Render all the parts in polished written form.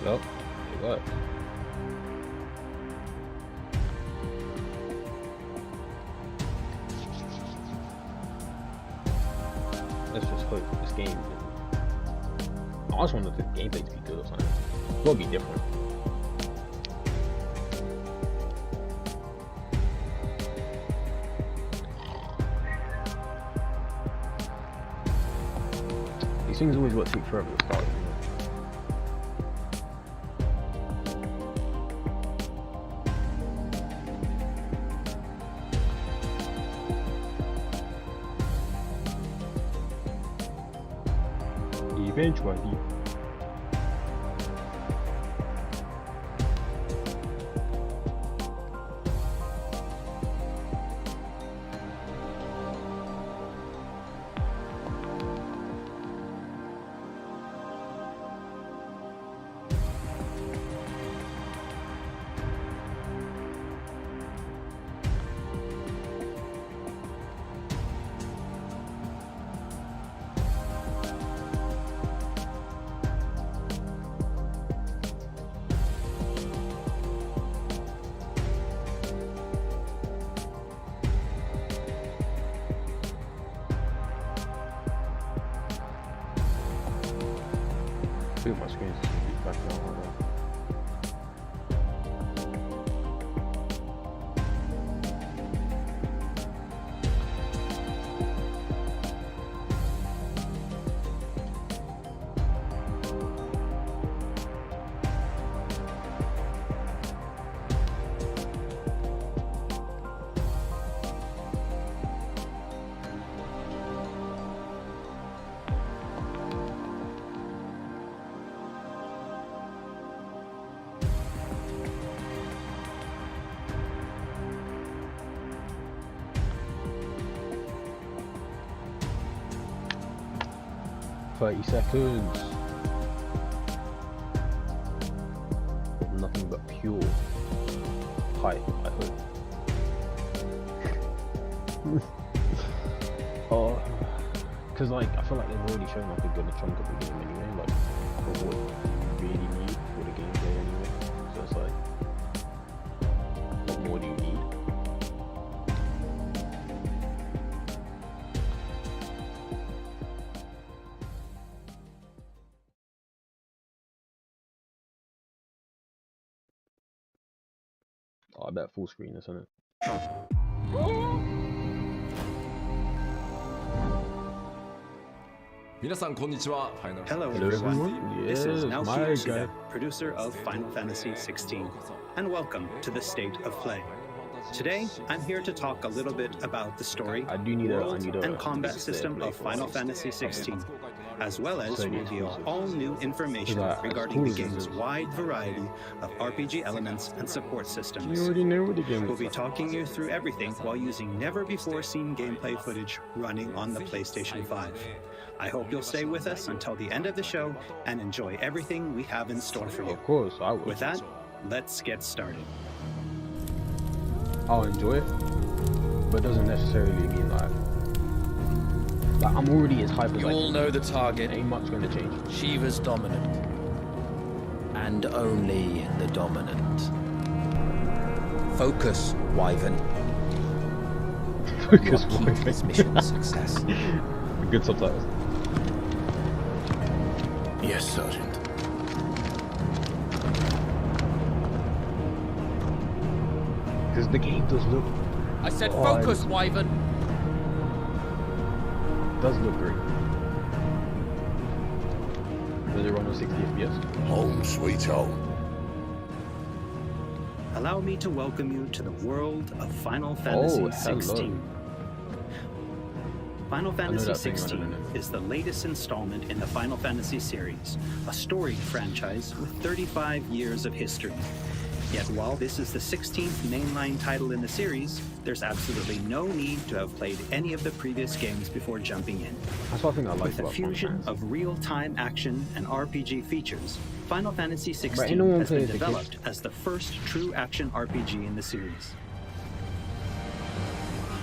Well, it worked. Let's just hope this game. I just wanted the gameplay to be good or something. It's gotta be different. These things always work take forever to start. Eventually. My screen's back now. Seconds of nothing but pure hype, I hope. Oh, because like I feel like they've already shown like a good chunk of the game anyway, like for what you really need for the gameplay anyway. So it's like, what more do you need? Oh, I bet full screen, isn't it? Hello everyone, this is Naoki Yoshida, producer of Final Fantasy XVI, and welcome to the State of Play. Today, I'm here to talk a little bit about the story, world, and combat system of Final Fantasy XVI, as well as reveal all new information regarding the game's wide variety of RPG elements and support systems. We'll be talking you through everything while using never-before-seen gameplay footage running on the PlayStation 5. I hope you'll stay with us until the end of the show and enjoy everything we have in store for you. Of course, I will. With that, let's get started. I'll enjoy it, but it doesn't necessarily mean like I'm already as hype as You all know the target. Ain't much going to change. Shiva's dominant. And only the dominant. Focus, Wyvern. Focus, What keeps this mission a success? Good subtitles. Yes, Sergeant. Because the game does look... I said focus, Wyvern. Does look great. Does it run on 60 FPS? Home sweet home. Allow me to welcome you to the world of Final Fantasy XVI. Final Fantasy XVI is the latest installment in the Final Fantasy series, a storied franchise with 35 years of history. Yet while this is the 16th mainline title in the series, there's absolutely no need to have played any of the previous games before jumping in. That's one thing I like With a about fusion Final of real-time action and RPG features, Final Fantasy Right, XVI anyone has been plays the developed as the first true action RPG in the series.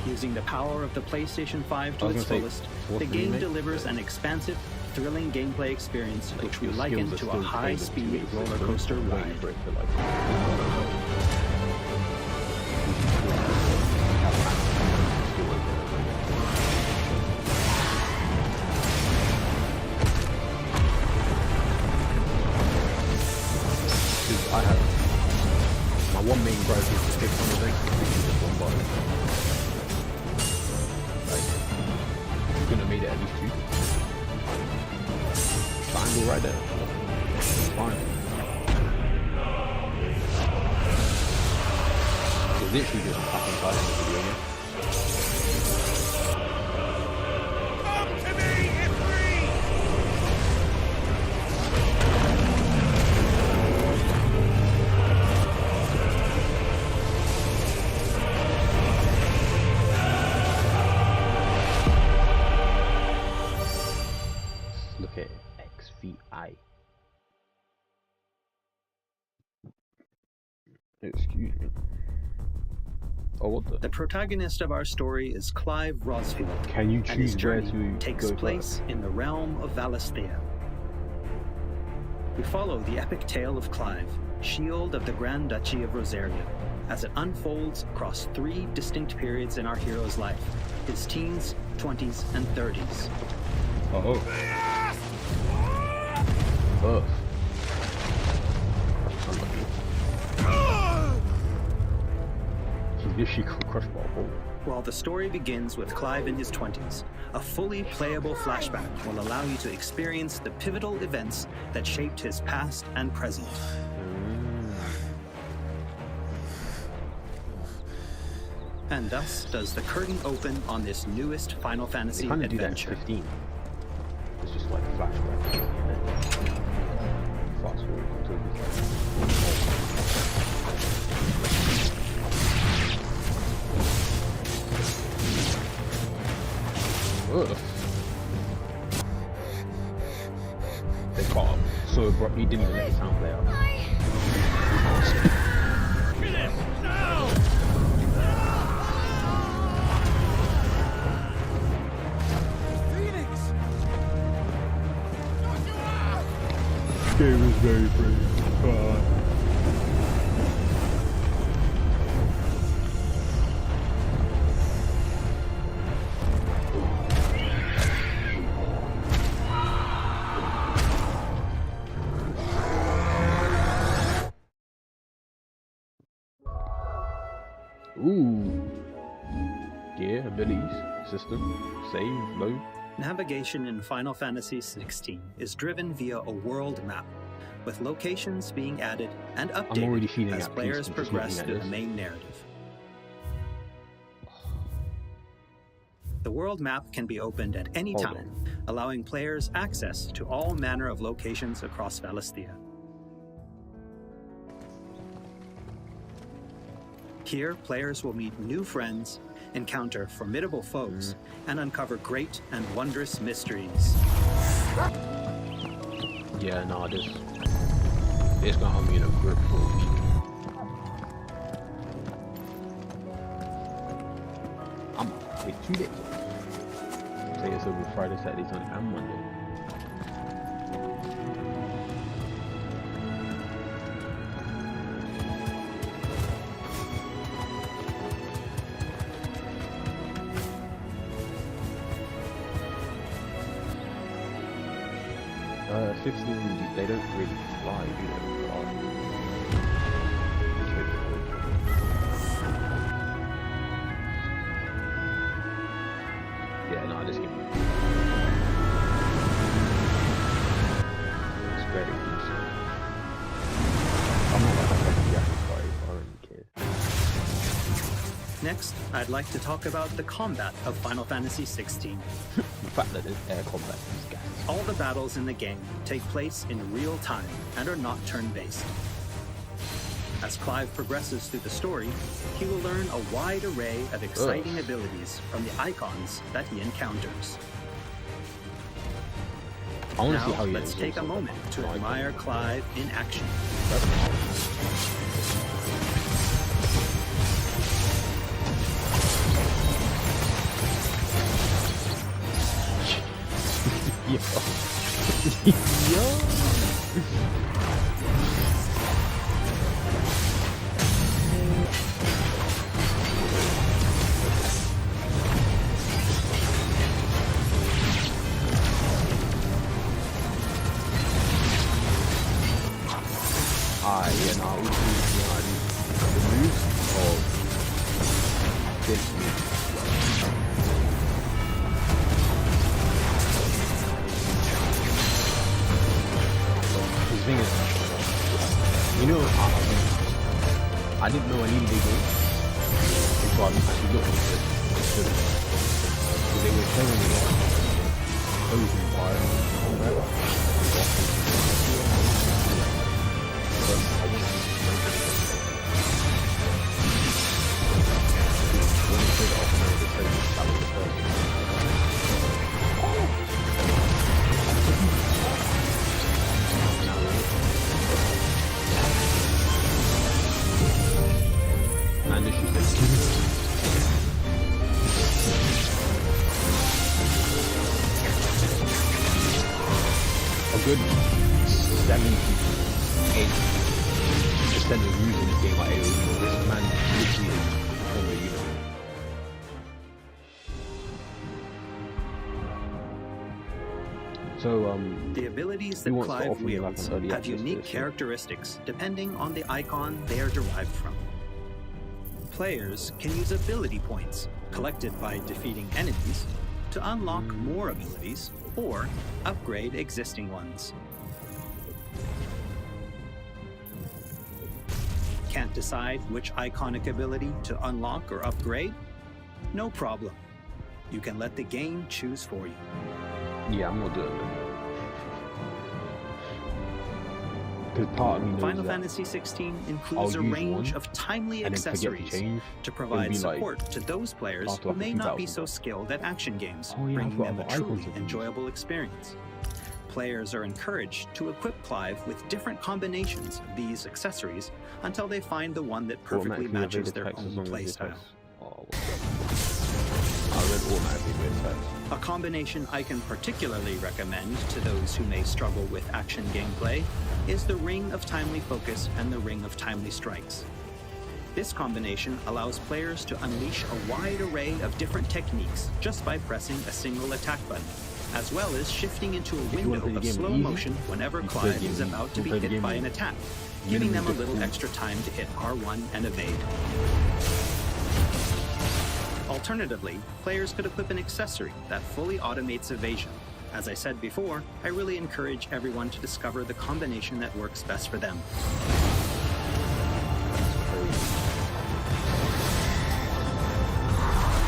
Using the power of the PlayStation 5 to its fullest, the game delivers an expansive, thrilling gameplay experience which we liken to a high-speed roller coaster ride. I have my one main gripe is the stick on the thing. Just one button. Like, you couldn't have made it at least two. Triangle right there. Fine. It's literally just fucking inside in the video game. Look at XVI. Excuse me. Oh, what the? The protagonist of our story is Clive Rosfield, Can you and his choose where journey to takes go place in the realm of Valisthea. We follow the epic tale of Clive, Shield of the Grand Duchy of Rosaria, as it unfolds across 3 distinct periods in our hero's life: his teens, 20s, and 30s. Oh. Ugh. He's literally got crushed by a ball. While the story begins with Clive in his 20s, a fully playable flashback will allow you to experience the pivotal events that shaped his past and present. And thus does the curtain open on this newest Final Fantasy They kind of do that at adventure. 15. It's just like a flashback. And then fast forward until ugh. They caught him so abruptly, he didn't even let the sound play out. Game is very pretty. Ooh. Yeah, abilities, system, save, load. Navigation in Final Fantasy XVI is driven via a world map, with locations being added and already updated feeling as at players peace just progress looking through at the this. main narrative. The world map can be opened at any Hold time, allowing players access to all manner of locations across Valisthea. Here, players will meet new friends, encounter formidable foes, and uncover great and wondrous mysteries. Yeah, no, it's gonna have me in a grip for a week. Wait, 2 days. Say it's over Friday, Saturday, Sunday, and Monday. Uh, 15, they don't really fly, do they? Yeah, no, this game. It's very easy. I'm not like a graphics guy, I don't care. Next, I'd like to talk about the combat of Final Fantasy XVI. The fact that there's air combat is gas. All the battles in the game take place in real time and are not turn-based. As Clive progresses through the story, he will learn a wide array of exciting abilities from the icons that he encounters. I want to see Now, how he let's take a moment to admire Clive in action. Yeah, no, we do the moves of this move. His thing is, you know, I didn't know I needed a game until I'm actually looking at it. So they were showing me Ocean Fire and all that. A good 78% of using this game like AoE. This man literally on the unit. So the abilities that Clive wields have unique characteristics depending on the icon they are derived from. Players can use ability points collected by defeating enemies to unlock more abilities or upgrade existing ones. Can't decide which iconic ability to unlock or upgrade? No problem. You can let the game choose for you. Yeah, I'm not doing that. Because part of me knows Final Fantasy 16 includes a range of timely accessories to provide support to those players who may not be so skilled at action games, bringing them a truly enjoyable experience. Players are encouraged to equip Clive with different combinations of these accessories until they find the one that perfectly matches their own playstyle. A combination I can particularly recommend to those who may struggle with action gameplay is the Ring of Timely Focus and the Ring of Timely Strikes. This combination allows players to unleash a wide array of different techniques just by pressing a single attack button, as well as shifting into a window of slow motion whenever Clive is about to be hit by an attack, giving them a little extra time to hit R1 and evade. Alternatively, players could equip an accessory that fully automates evasion. As I said before, I really encourage everyone to discover the combination that works best for them.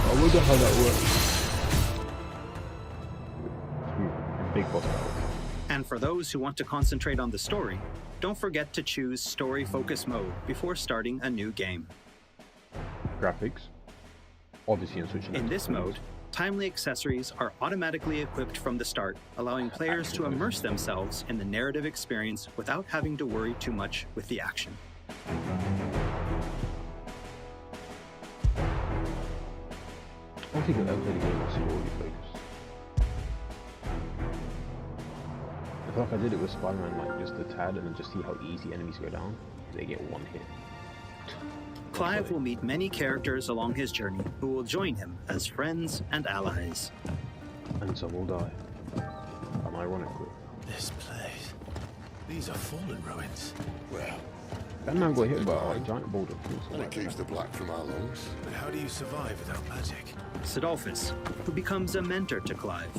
I wonder how that works. Big boss battle. And for those who want to concentrate on the story, don't forget to choose Story Focus Mode before starting a new game. Graphics. Obviously in this mode, timely accessories are automatically equipped from the start, allowing players to immerse themselves in the narrative experience without having to worry too much with the action. I don't think I've ever played a game that's story focused. I feel like I did it with Spider-Man, like just a tad, and then just see how easy enemies go down. They get one hit. Clive will meet many characters along his journey who will join him as friends and allies. And some will die. Unironically. This place. These are fallen ruins. Well, that man got hit by a giant boulder. And it keeps the black from our lungs. But how do you survive without magic? Sidolphus, who becomes a mentor to Clive.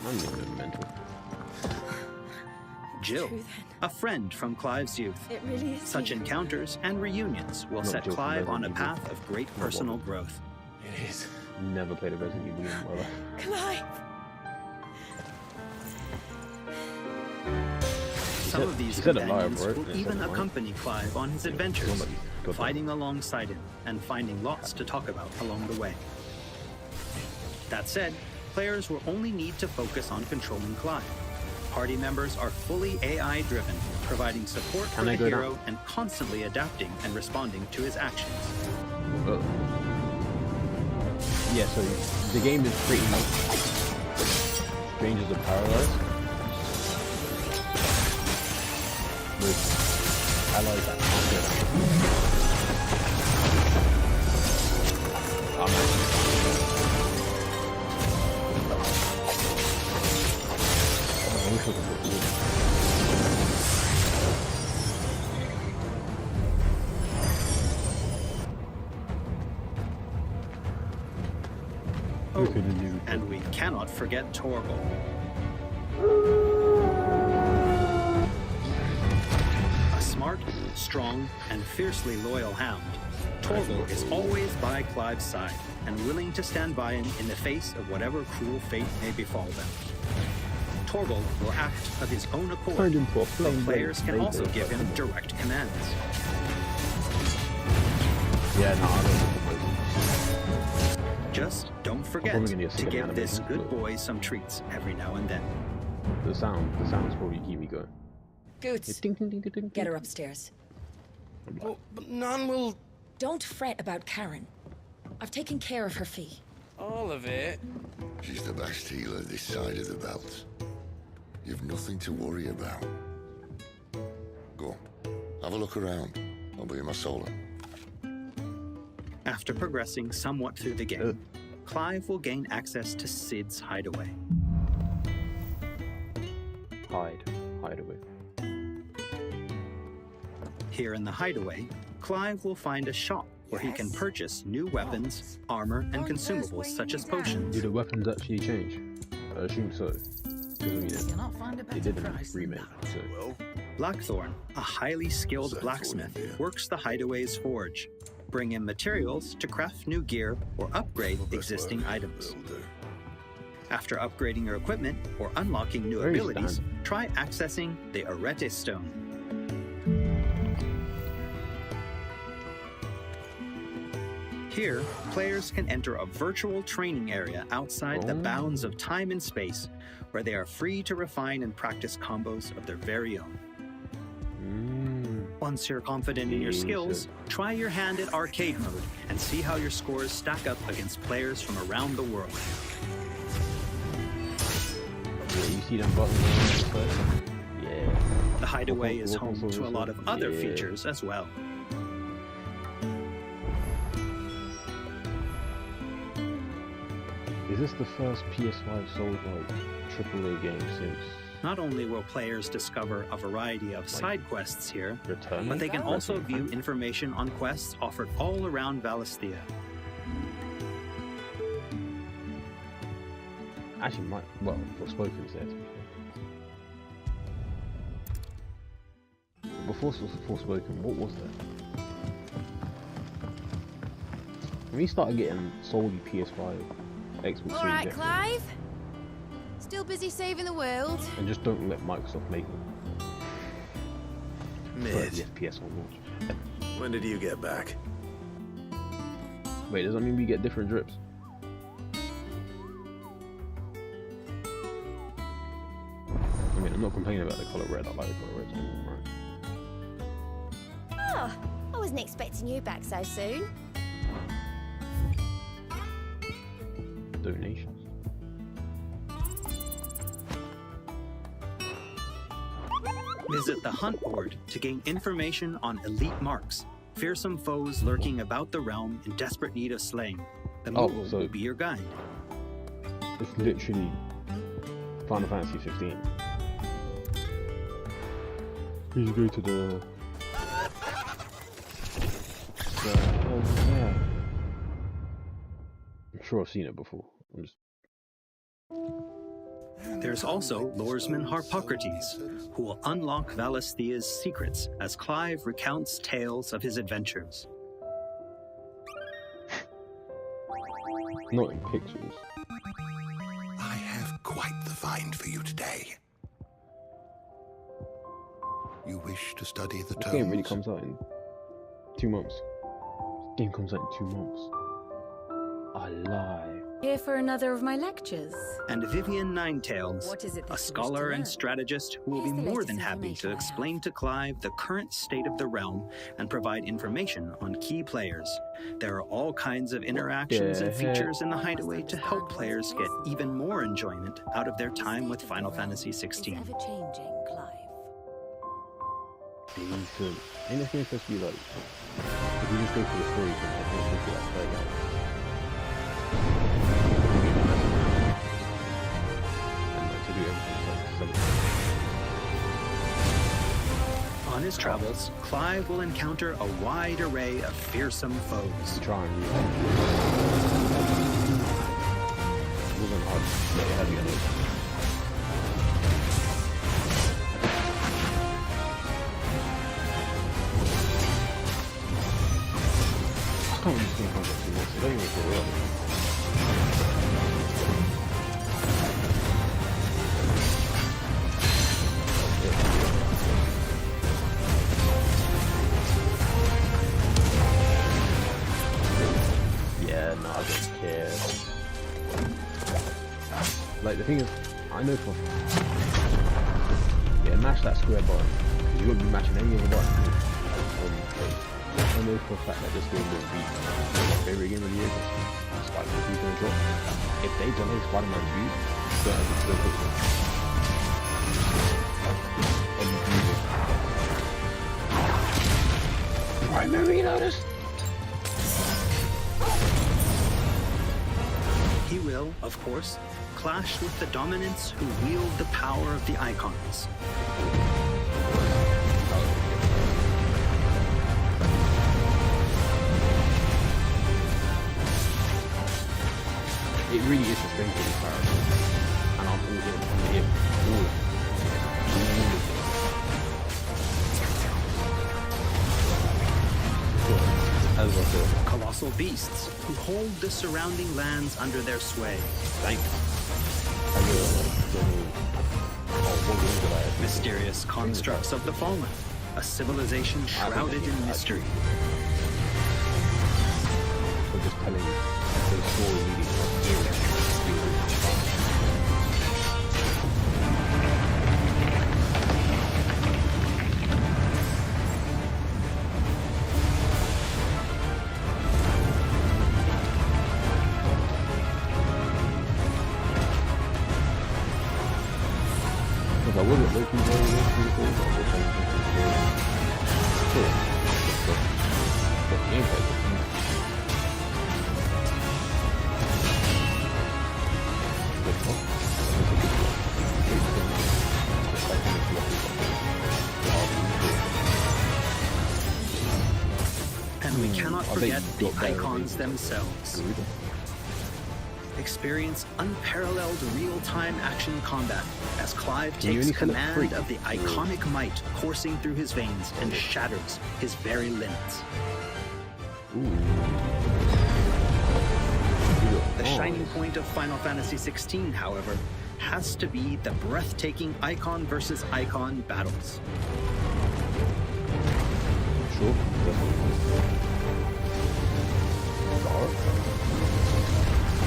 I'm not a mentor. Jill, a friend from Clive's youth. It really is. Such encounters and reunions will set Clive on a path of great personal growth. It is. Never played a Resident Evil game, brother. Clive! Some of these companions will even accompany Clive on his adventures, fighting alongside him and finding lots to talk about along the way. That said, players will only need to focus on controlling Clive. Party members are fully AI-driven, providing support for the hero and constantly adapting and responding to his actions. Yeah, so the game is pretty much Strangers of Paradise with allies that can't get Oh, and we cannot forget Torgal. A smart, strong, and fiercely loyal hound, Torgal is always by Clive's side and willing to stand by him in the face of whatever cruel fate may befall them. Torgal will act of his own accord, but players can also give him direct commands. Yeah, no, I don't know. Just don't forget to give this good boy some treats every now and then. The sounds probably keep me going. Goots, get her upstairs. Well, but none will... Don't fret about Karen. I've taken care of her fee. All of it? She's the best healer this side of the belt. You've nothing to worry about. Go on, have a look around. I'll be in my solar. After progressing somewhat through the game, Clive will gain access to Sid's hideaway. Hideaway. Here in the hideaway, Clive will find a shop where he can purchase new weapons, armor, and consumables such as potions. Do the weapons actually change? I assume so. Because they did a remake, so... Blackthorn, a highly skilled blacksmith, works the hideaway's forge. Bring in materials to craft new gear or upgrade existing items. After upgrading your equipment or unlocking new abilities, try accessing the Arete Stone. Here, players can enter a virtual training area outside the bounds of time and space, where they are free to refine and practice combos of their very own. Once you're confident in your skills, try your hand at arcade mode and see how your scores stack up against players from around the world. Yeah, you see them buttons? Yeah. The hideaway is home to a lot of other features as well. Is this the first PS5 sold AAA game since? Not only will players discover a variety of side quests here, but they can also view information on quests offered all around Valisthea. Actually, well, Forspoken said. Before Forspoken, what was that? When we started getting solely PS5, Xbox Series Alright, X, Clive. Still busy saving the world? and just don't let Microsoft make them. Mid. PS on launch. When did you get back? Wait, does that mean we get different drips? I mean, I'm not complaining about the color red. I like the color red. Right. Oh, I wasn't expecting you back so soon. Donations. Visit the hunt board to gain information on elite marks, fearsome foes lurking about the realm in desperate need of slaying. The Mogul will be your guide. It's literally Final Fantasy 15. You go to the oh yeah. I'm sure I've seen it before. There's also Lordesman Harpocrates, who will unlock Valisthea's secrets as Clive recounts tales of his adventures. Not in pictures. I have quite the find for you today. You wish to study the This tomes? game really comes out in 2 months. This game comes out in 2 months. I lie. Here for another of my lectures? And Vivian Ninetails, What is it that a you wish to scholar and learn? strategist who will be Here's the more latest than happy to information I explain to Clive the current state of the realm and provide information on key players. There are all kinds of interactions and features in the Hideaway to help players get even more enjoyment out of their time with Final Fantasy XVI. Ever changing, Clive. Decent. Ain't this game supposed to be like, if you just go for the story, it's supposed to be like playing out. And like, to do everything, so On his travels, Clive will encounter a wide array of fearsome foes. try and use it. It wasn't hard to get heavy on it. I can't just think how much it wants. I don't even feel real. Yeah, no, I don't care. Like, the thing is, I know for... Yeah, mash that square button. You won't be matching any other button. I know for a fact that this game will be my favorite game of the year. Spider-Man 3 gonna drop. If they delay Spider-Man 3, don't have to still put it. Primary notice. He will, of course, clash with the dominants who wield the power of the icons. It really is a strength of the character. And I'm all in. All as I said. Colossal beasts who hold the surrounding lands under their sway. Thank you. Mysterious constructs of the fallen, a civilization shrouded in mystery. I'm just telling you, the story leading up here. If I wasn't looking very beautiful, I would have been but gameplay was And we cannot forget the icons themselves. Experience unparalleled real-time action combat as Clive takes command of the iconic might coursing through his veins and shatters his very limits. The shining point of Final Fantasy XVI, however, has to be the breathtaking icon versus icon battles. Sure.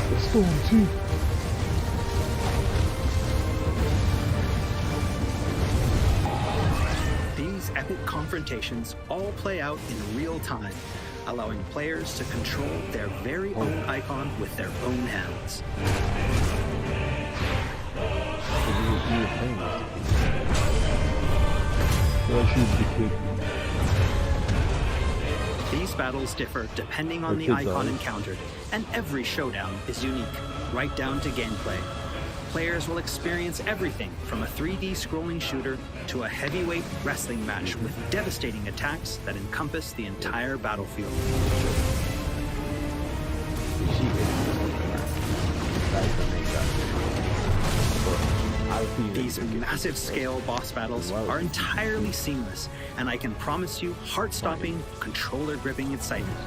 The storm too. These epic confrontations all play out in real time, allowing players to control their very own icon with their own hands. These battles differ depending on the icon encountered, and every showdown is unique, right down to gameplay. Players will experience everything from a 3D scrolling shooter to a heavyweight wrestling match with devastating attacks that encompass the entire battlefield. These massive scale boss battles are entirely seamless, and I can promise you heart-stopping, controller-gripping excitement.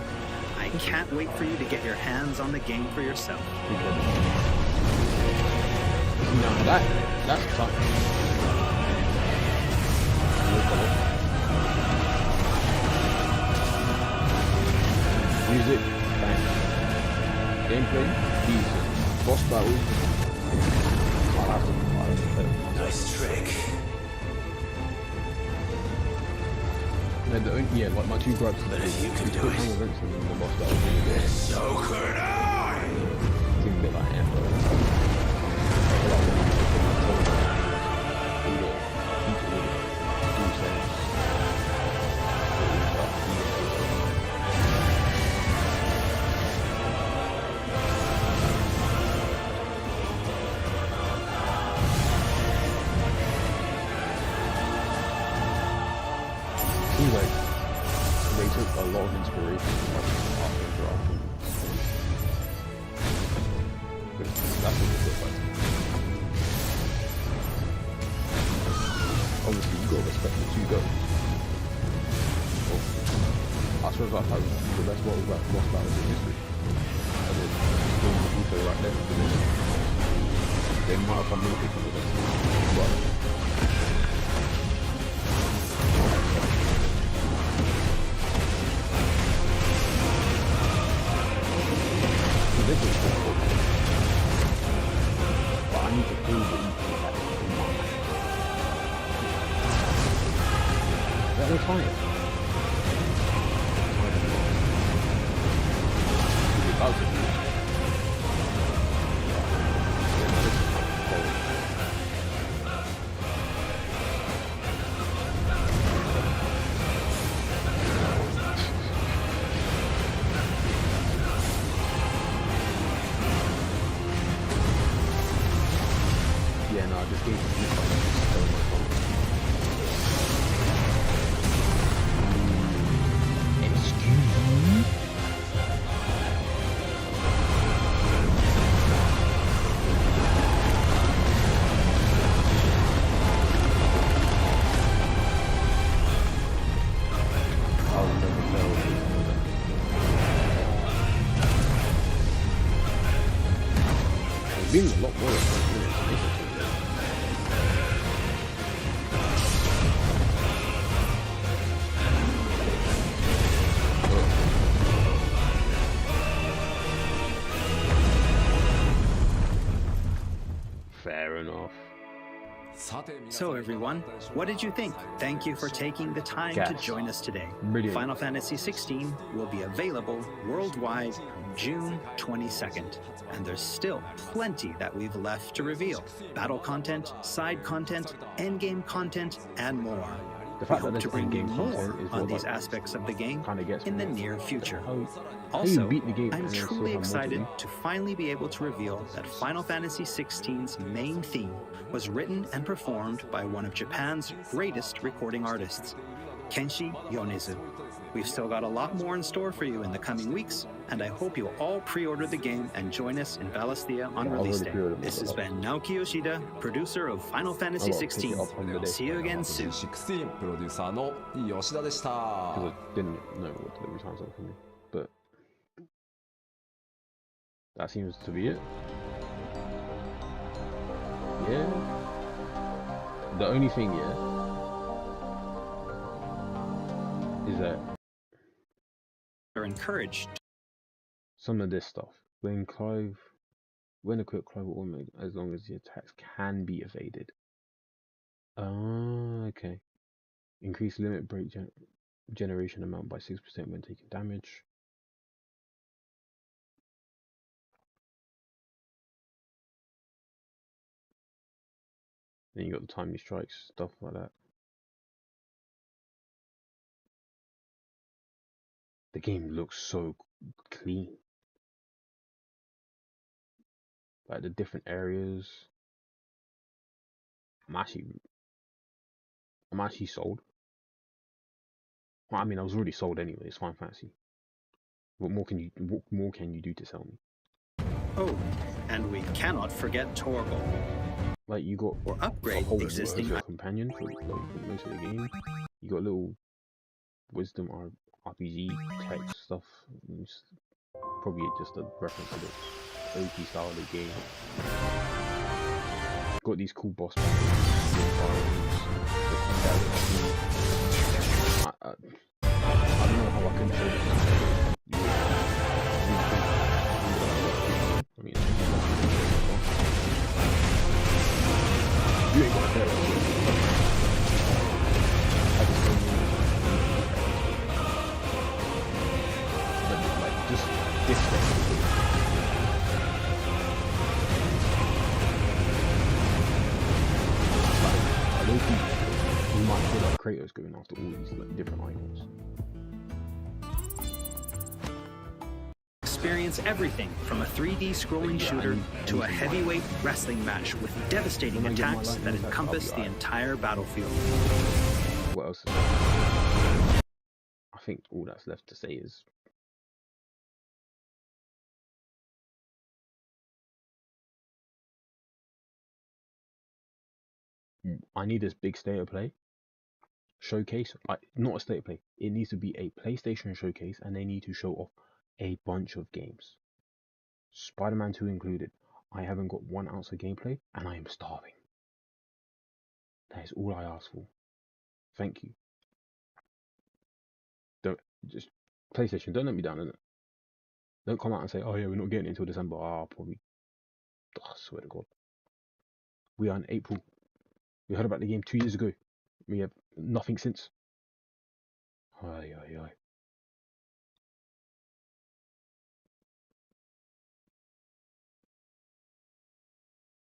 I can't wait for you to get your hands on the game for yourself. No, that's tough. Music, bang. Gameplay, decent. Boss battles, I'll have to play. Nice trick. Yeah, like my two gripes today is You can do quick it. time events and the boss battles really good. So could I. Seems a bit like Amber. Seems like they took a lot of inspiration from AfroNiNjAxp. That's what it looks like. Obviously, you gotta respect the two goats. I suppose I've had the best boss battles in history. And then, also right there, they might have had more people with us. But this is cool. But I need to prove that you can have it in my mind. Let me try it. Is it about to be? Yeah, no, this game is so much fun. Excuse me? I'll never tell you. There's been a lot more of those. Fair enough. So everyone, what did you think? Thank you for taking the time to Yes. join us today. Brilliant. Final Fantasy 16 will be available worldwide June 22nd, and there's still plenty that we've left to reveal. Battle content, side content, endgame content, and more. The We fact that hope there's to bring you in-game more content is on what these like, aspects of the game kind of gets in the me. near future. How you Also, beat the game I'm and then still truly have more to excited do. to finally be able to reveal that Final Fantasy XVI's main theme was written and performed by one of Japan's greatest recording artists, Kenshi Yonezu. We've still got a lot more in store for you in the coming weeks, and I hope you'll all pre-order the game and join us in Valisthea on Yeah, I've release already day. pre-ordered This it. has been Naoki Yoshida, producer of Final Fantasy I'll pick it XVI. up on the day. See you again soon. 16プロデューサーの吉田でした。 Because I didn't know what delivery times are for me. But that seems to be it. Yeah. The only thing, yeah, is that Are encouraged some of this stuff, when equipped, Clive will automate as long as the attacks can be evaded. Ah, okay. Increase limit break generation amount by 6% when taking damage. Then you got the timely strikes, stuff like that. The game looks so clean. Like the different areas. I'm actually sold. Well, I mean, I was already sold anyway. It's Final Fantasy. What more can you do to sell me? Oh, and we cannot forget Torgal. Like you got Or a upgrade whole existing your companion for like most of the game. You got little wisdom or RPG type stuff. It's probably just a reference to the OG style of the game. Got these cool boss battles. I don't know how I can show this. I mean, you ain't gonna tell. I just don't know. Like, just disrespectful. I don't think we might feel like Kratos going after all these like different items. Experience everything from a 3D scrolling shooter to a heavyweight wrestling match with devastating attacks that encompass the entire battlefield. What else is there? I think all that's left to say is I need this big state of play showcase. Not a state of play. It needs to be a PlayStation showcase, and they need to show off a bunch of games, Spider-Man 2 included. I haven't got 1 ounce of gameplay, and I am starving. That is all I ask for. Thank you. Don't just PlayStation. Don't let me down, innit? Don't come out and say, "Oh yeah, we're not getting it until December." Probably. I swear to God. We are in April. We heard about the game 2 years ago. We have nothing since. Ay, ay, ay.